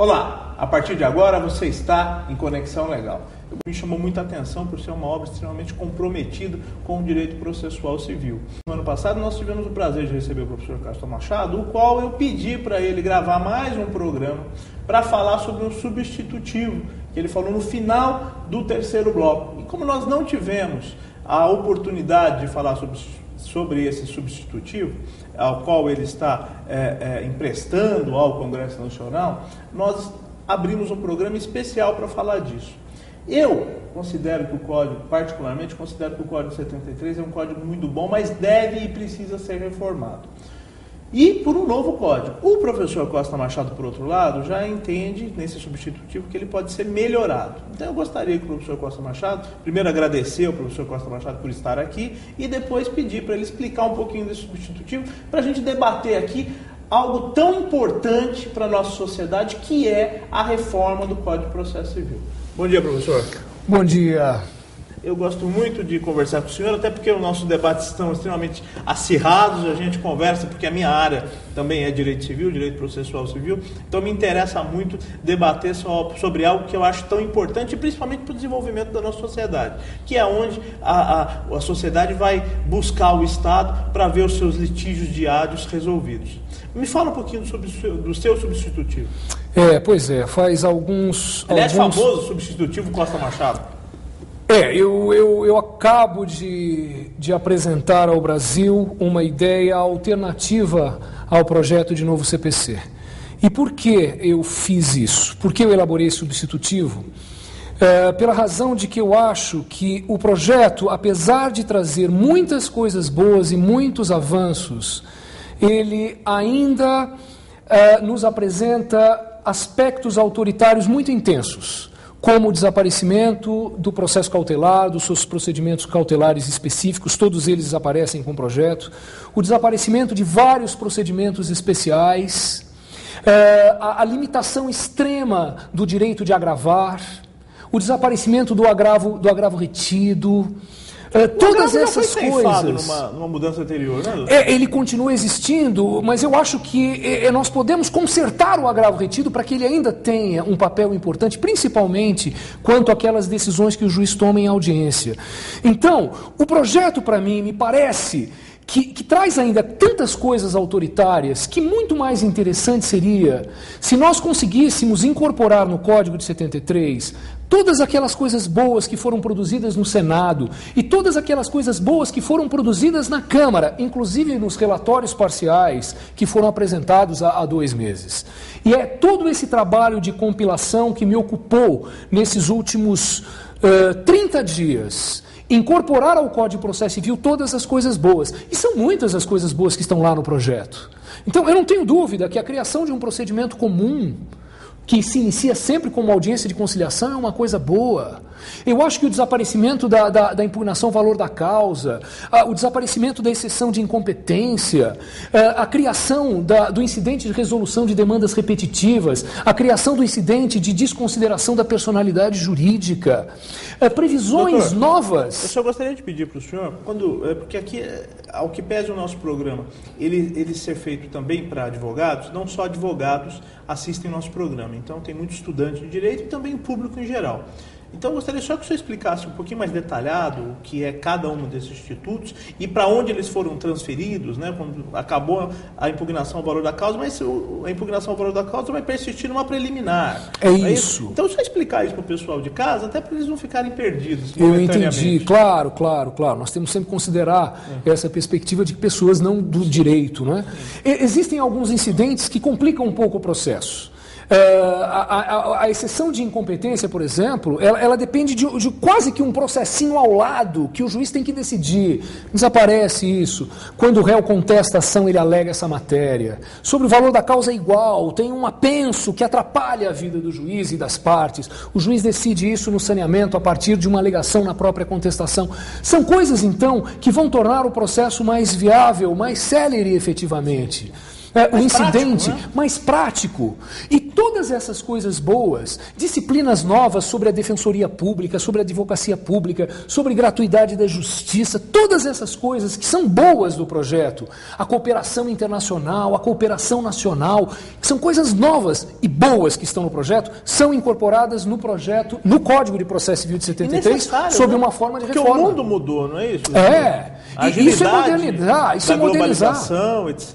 Olá, a partir de agora você está em Conexão Legal. Me chamou muita atenção por ser uma obra extremamente comprometida com o direito processual civil. No ano passado nós tivemos o prazer de receber o professor Castro Machado, o qual eu pedi para ele gravar mais um programa para falar sobre um substitutivo, que ele falou no final do terceiro bloco. E como nós não tivemos a oportunidade de falar sobre esse substitutivo, ao qual ele está emprestando ao Congresso Nacional, nós abrimos um programa especial para falar disso. Eu considero que o Código, particularmente, considero que o Código 73 é um código muito bom, mas deve e precisa ser reformado. E por um novo código. O professor Costa Machado, por outro lado, já entende nesse substitutivo que ele pode ser melhorado. Então eu gostaria que o professor Costa Machado, primeiro agradecer ao professor Costa Machado por estar aqui e depois pedir para ele explicar um pouquinho desse substitutivo, para a gente debater aqui algo tão importante para a nossa sociedade, que é a reforma do Código de Processo Civil. Bom dia, professor. Bom dia. Eu gosto muito de conversar com o senhor, até porque os nossos debates estão extremamente acirrados, a gente conversa, porque a minha área também é direito civil, direito processual civil, então me interessa muito debater sobre algo que eu acho tão importante, principalmente para o desenvolvimento da nossa sociedade, que é onde a sociedade vai buscar o Estado para ver os seus litígios diários resolvidos. Me fala um pouquinho do seu substitutivo. Pois é, faz alguns... Aliás, famoso substitutivo Costa Machado. Eu acabo de apresentar ao Brasil uma ideia alternativa ao projeto de novo CPC. E por que eu fiz isso? Por que eu elaborei esse substitutivo? Pela razão de que eu acho que o projeto, apesar de trazer muitas coisas boas e muitos avanços, ele ainda nos apresenta aspectos autoritários muito intensos, como o desaparecimento do processo cautelar, dos seus procedimentos cautelares específicos, todos eles aparecem com o projeto, o desaparecimento de vários procedimentos especiais, a limitação extrema do direito de agravar, o desaparecimento do agravo retido, todas essas coisas. Numa mudança anterior, né? Ele continua existindo, mas eu acho que nós podemos consertar o agravo retido para que ele ainda tenha um papel importante, principalmente quanto àquelas decisões que o juiz toma em audiência. Então, o projeto, para mim, me parece que traz ainda tantas coisas autoritárias que muito mais interessante seria se nós conseguíssemos incorporar no Código de 73 todas aquelas coisas boas que foram produzidas no Senado e todas aquelas coisas boas que foram produzidas na Câmara, inclusive nos relatórios parciais que foram apresentados há 2 meses. E é todo esse trabalho de compilação que me ocupou nesses últimos 30 dias. Incorporar ao Código de Processo Civil todas as coisas boas. E são muitas as coisas boas que estão lá no projeto. Então, eu não tenho dúvida que a criação de um procedimento comum, que se inicia sempre com uma audiência de conciliação, é uma coisa boa. Eu acho que o desaparecimento da impugnação ao valor da causa, o desaparecimento da exceção de incompetência, a criação do incidente de resolução de demandas repetitivas, a criação do incidente de desconsideração da personalidade jurídica, previsões Doutor, novas. Eu só gostaria de pedir para o senhor, porque aqui, ao que pese o nosso programa, ele ser feito também para advogados, não só advogados assistem ao nosso programa, então tem muito estudante de direito e também o público em geral. Então, eu gostaria só que o senhor explicasse um pouquinho mais detalhado o que é cada um desses institutos e para onde eles foram transferidos, né? Quando acabou a impugnação ao valor da causa, mas a impugnação ao valor da causa vai persistir numa preliminar. É isso. Então, se eu explicar isso para o pessoal de casa, até para eles não ficarem perdidos. Eu entendi, claro. Nós temos sempre que considerar essa perspectiva de pessoas não do direito, né? Existem alguns incidentes que complicam um pouco o processo. A exceção de incompetência, por exemplo, ela depende de quase que um processinho ao lado que o juiz tem que decidir. Desaparece isso. Quando o réu contesta a ação, ele alega essa matéria. Sobre o valor da causa é igual, tem um apenso que atrapalha a vida do juiz e das partes. O juiz decide isso no saneamento a partir de uma alegação na própria contestação. São coisas, então, que vão tornar o processo mais viável, mais célere efetivamente. O incidente prático, né? Mais prático. E todas essas coisas boas, disciplinas novas sobre a defensoria pública, sobre a advocacia pública, sobre gratuidade da justiça, todas essas coisas que são boas do projeto, a cooperação internacional, a cooperação nacional, que são coisas novas e boas que estão no projeto, são incorporadas no projeto, no Código de Processo Civil de 73, sob uma forma de reforma. Porque o mundo mudou, não é isso? A isso é modernizar, isso é modernizar. Etc.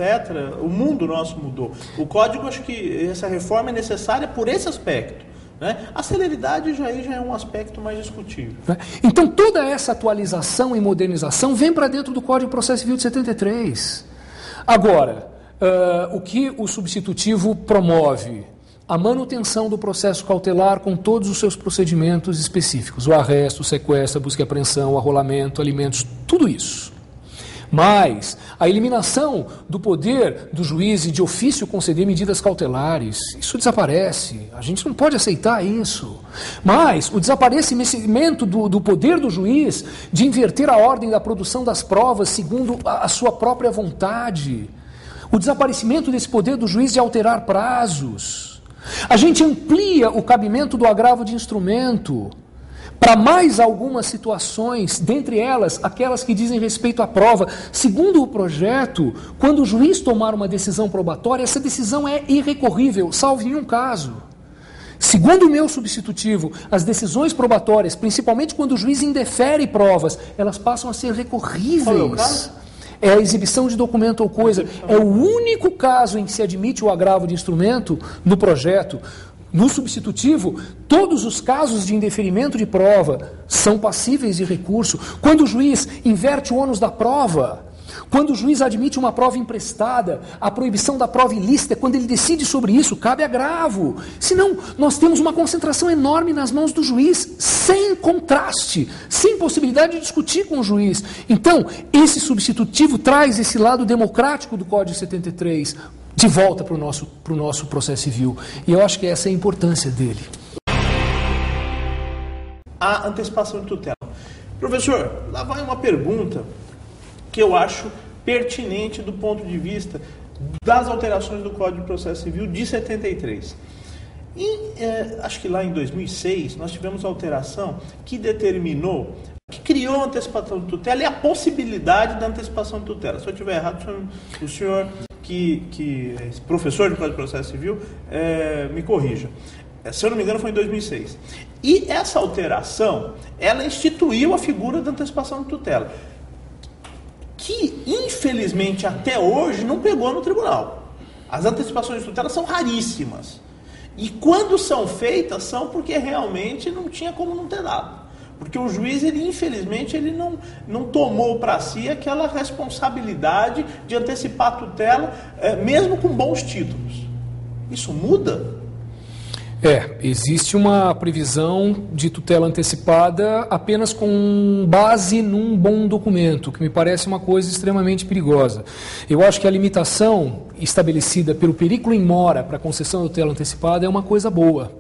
O mundo nosso mudou. O Código, acho que essa reforma é necessária por esse aspecto. Né? A celeridade já é um aspecto mais discutível. Então, toda essa atualização e modernização vem para dentro do Código de Processo Civil de 73. Agora, o que o substitutivo promove? A manutenção do processo cautelar com todos os seus procedimentos específicos. O arresto, o sequestro, a busca e apreensão, o arrolamento, alimentos, tudo isso. Mas a eliminação do poder do juiz e de ofício conceder medidas cautelares, isso desaparece. A gente não pode aceitar isso. Mas o desaparecimento do poder do juiz de inverter a ordem da produção das provas segundo a sua própria vontade. O desaparecimento desse poder do juiz de alterar prazos. A gente amplia o cabimento do agravo de instrumento para mais algumas situações, dentre elas, aquelas que dizem respeito à prova. Segundo o projeto, quando o juiz tomar uma decisão probatória, essa decisão é irrecorrível, salvo em um caso. Segundo o meu substitutivo, as decisões probatórias, principalmente quando o juiz indefere provas, elas passam a ser recorríveis. Qual é o caso? É a exibição de documento ou coisa. É o único caso em que se admite o agravo de instrumento no projeto. No substitutivo, todos os casos de indeferimento de prova são passíveis de recurso. Quando o juiz inverte o ônus da prova, quando o juiz admite uma prova emprestada, a proibição da prova ilícita, quando ele decide sobre isso, cabe agravo. Senão, nós temos uma concentração enorme nas mãos do juiz, sem contraste, sem possibilidade de discutir com o juiz. Então, esse substitutivo traz esse lado democrático do Código 73 de volta para o nosso processo civil. E eu acho que essa é a importância dele. A antecipação de tutela. Professor, lá vai uma pergunta que eu acho pertinente do ponto de vista das alterações do Código de Processo Civil de 73. Acho que lá em 2006 nós tivemos a alteração que determinou, que criou a antecipação de tutela e a possibilidade da antecipação de tutela. Se eu estiver errado, o senhor que é professor de Código de Processo Civil, me corrija. Se eu não me engano, foi em 2006. E essa alteração, ela instituiu a figura da antecipação de tutela, que, infelizmente, até hoje não pegou no tribunal. As antecipações de tutela são raríssimas. E quando são feitas, são porque realmente não tinha como não ter dado. Porque o juiz, infelizmente, ele não tomou para si aquela responsabilidade de antecipar a tutela, mesmo com bons títulos. Isso muda? Existe uma previsão de tutela antecipada apenas com base num bom documento, que me parece uma coisa extremamente perigosa. Eu acho que a limitação estabelecida pelo perículo in mora para a concessão da tutela antecipada é uma coisa boa.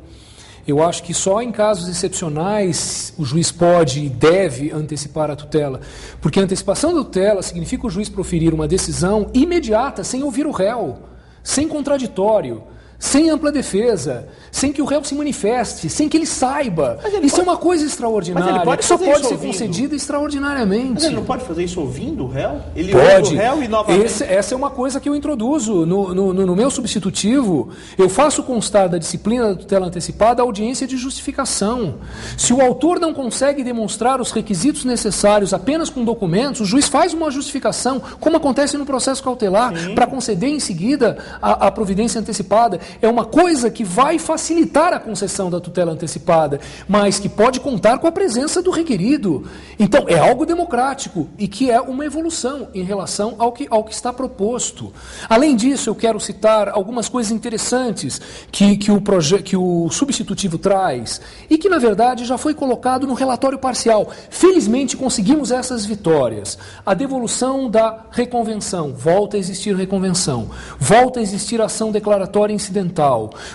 Eu acho que só em casos excepcionais o juiz pode e deve antecipar a tutela, porque a antecipação da tutela significa o juiz proferir uma decisão imediata, sem ouvir o réu, sem contraditório, sem ampla defesa, sem que o réu se manifeste, sem que ele saiba. Isso é uma coisa extraordinária, que só pode ser concedida extraordinariamente. Mas ele não pode fazer isso ouvindo o réu? Ele pode. Ouve o réu e novamente... Essa é uma coisa que eu introduzo no meu substitutivo. Eu faço constar da disciplina da tutela antecipada a audiência de justificação. Se o autor não consegue demonstrar os requisitos necessários apenas com documentos, o juiz faz uma justificação, como acontece no processo cautelar, para conceder em seguida a providência antecipada. É uma coisa que vai facilitar a concessão da tutela antecipada, mas que pode contar com a presença do requerido. Então, é algo democrático e que é uma evolução em relação ao que está proposto. Além disso, eu quero citar algumas coisas interessantes que o substitutivo traz e que, na verdade, já foi colocado no relatório parcial. Felizmente, conseguimos essas vitórias. A devolução da reconvenção. Volta a existir reconvenção. Volta a existir ação declaratória incidental.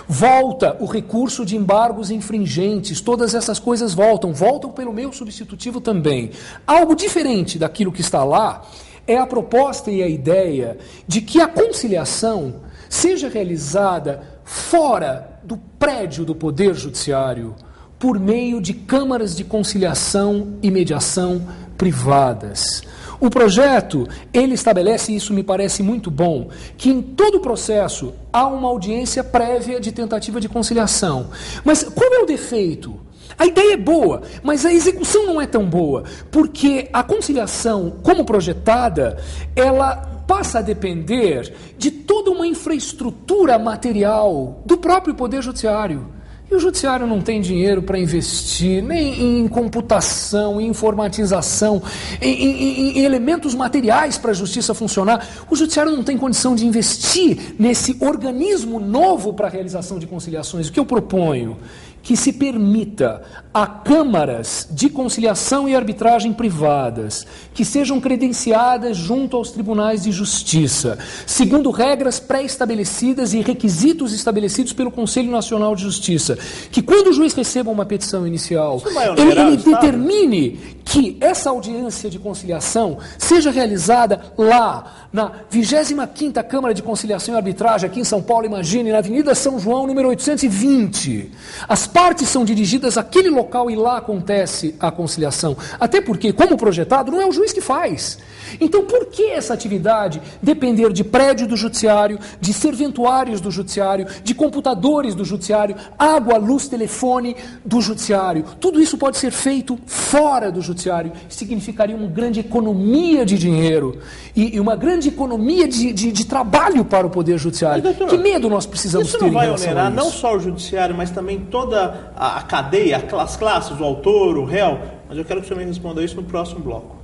Volta o recurso de embargos infringentes. Todas essas coisas voltam pelo meu substitutivo também. Algo diferente daquilo que está lá é a proposta e a ideia de que a conciliação seja realizada fora do prédio do Poder Judiciário, por meio de câmaras de conciliação e mediação privadas. O projeto, ele estabelece, e isso me parece muito bom, que em todo o processo há uma audiência prévia de tentativa de conciliação. Mas qual é o defeito? A ideia é boa, mas a execução não é tão boa, porque a conciliação, como projetada, ela passa a depender de toda uma infraestrutura material do próprio Poder Judiciário. E o Judiciário não tem dinheiro para investir nem em computação, em informatização, em elementos materiais para a Justiça funcionar. O Judiciário não tem condição de investir nesse organismo novo para a realização de conciliações. O que eu proponho? Que se permita a câmaras de conciliação e arbitragem privadas, que sejam credenciadas junto aos tribunais de justiça, segundo regras pré-estabelecidas e requisitos estabelecidos pelo Conselho Nacional de Justiça, que quando o juiz receba uma petição inicial, ele determine que essa audiência de conciliação seja realizada lá, na 25ª Câmara de Conciliação e Arbitragem, aqui em São Paulo, imagine, na Avenida São João, número 820. As partes são dirigidas àquele local e lá acontece a conciliação. Até porque, como projetado, não é o juiz que faz. Então, por que essa atividade depender de prédio do judiciário, de serventuários do judiciário, de computadores do judiciário, água, luz, telefone do judiciário? Tudo isso pode ser feito fora do judiciário. Significaria uma grande economia de dinheiro e uma grande economia de trabalho para o Poder Judiciário. Mas, doutor, que medo nós precisamos ter em relação a isso? Isso não vai onerar não só o judiciário, mas também toda a cadeia, as classes, o autor, o réu? Mas eu quero que o senhor me responda isso no próximo bloco.